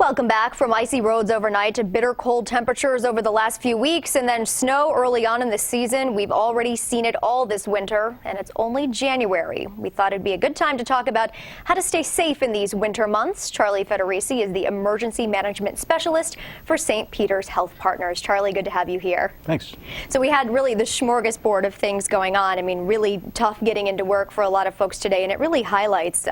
Welcome back. From icy roads overnight to bitter cold temperatures over the last few weeks and then snow early on in the season. We've already seen it all this winter, and it's only January. We thought it'd be a good time to talk about how to stay safe in these winter months. Charlie Federici is the Emergency Management Specialist for St. Peter's Health Partners. Charlie, good to have you here. Thanks. So we had really the smorgasbord of things going on. I mean, really tough getting into work for a lot of folks today, and it really highlights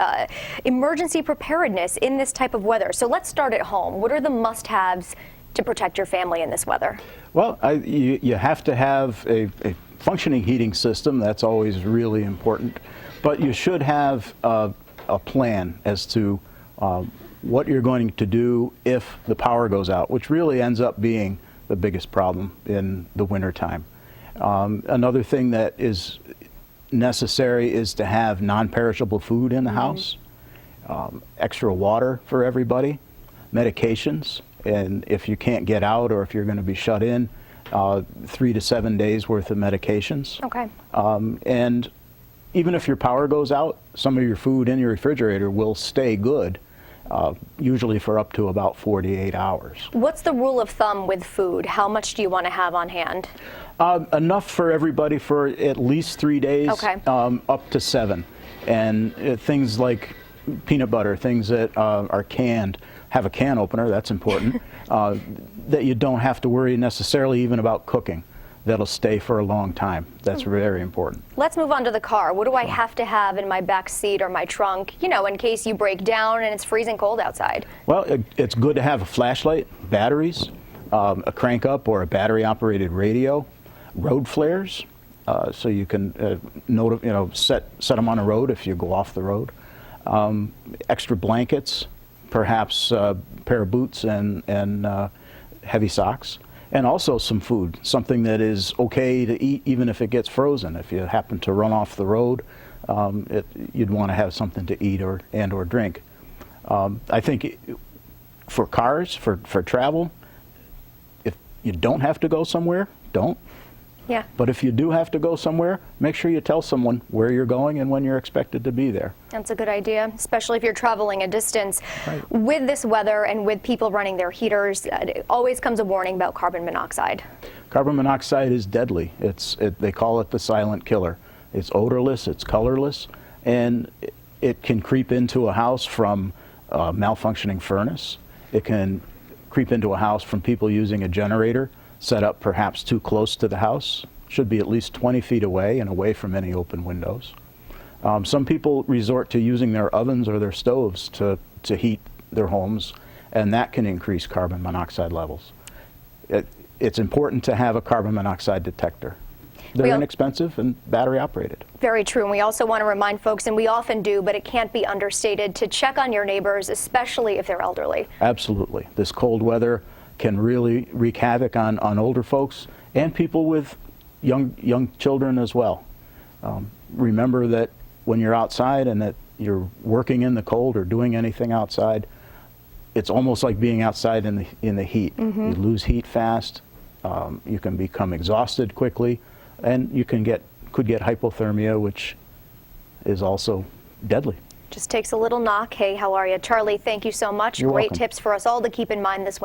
emergency preparedness in this type of weather. So let's start at home. What are the must-haves to protect your family in this weather? Well, you have to have a functioning heating system. That's always really important. But you should have a plan as to what you're going to do if the power goes out, which really ends up being the biggest problem in the wintertime. Another thing that is necessary is to have non-perishable food in the house, extra water for everybody, medications, and if you can't get out or if you're going to be shut in, 3 to 7 days worth of medications. Okay. And even if your power goes out, some of your food in your refrigerator will stay good, usually for up to about 48 hours. What's the rule of thumb with food? How much do you want to have on hand? Enough for everybody for at least 3 days, okay. Up to 7. And things like peanut butter, things that are canned, have a can opener, that's important, that you don't have to worry necessarily even about cooking. That'll stay for a long time. That's very important. Let's move on to the car. What do I have to have in my back seat or my trunk, you know, in case you break down and it's freezing cold outside? Well, it's good to have a flashlight, batteries, a crank up or a battery operated radio, road flares, so you can set them on a road if you go off the road. Extra blankets, perhaps a pair of boots and heavy socks, and also some food, something that is okay to eat even if it gets frozen. If you happen to run off the road, you'd want to have something to eat or drink. I think for cars, for travel, if you don't have to go somewhere, don't. Yeah. But if you do have to go somewhere, make sure you tell someone where you're going and when you're expected to be there. That's a good idea, especially if you're traveling a distance. Right. With this weather and with people running their heaters, it always comes a warning about carbon monoxide. Carbon monoxide is deadly. They call it the silent killer. It's odorless, it's colorless, and it can creep into a house from a malfunctioning furnace. It can creep into a house from people using a generator set up perhaps too close to the house. Should be at least 20 feet away and away from any open windows. Some people resort to using their ovens or their stoves to heat their homes, and that can increase carbon monoxide levels. It's important to have a carbon monoxide detector. They're inexpensive and battery operated. Very true. And we also want to remind folks, and we often do, but it can't be understated, to check on your neighbors, especially if they're elderly. Absolutely. This cold weather can really wreak havoc on older folks and people with young children as well. Remember that when you're outside and that you're working in the cold or doing anything outside, it's almost like being outside in the heat. You lose heat fast, you can become exhausted quickly, and you could get hypothermia, which is also deadly. Just takes a little knock. Hey, how are you? Charlie, thank you so much. You're Great welcome. tips for us all to keep in mind this winter.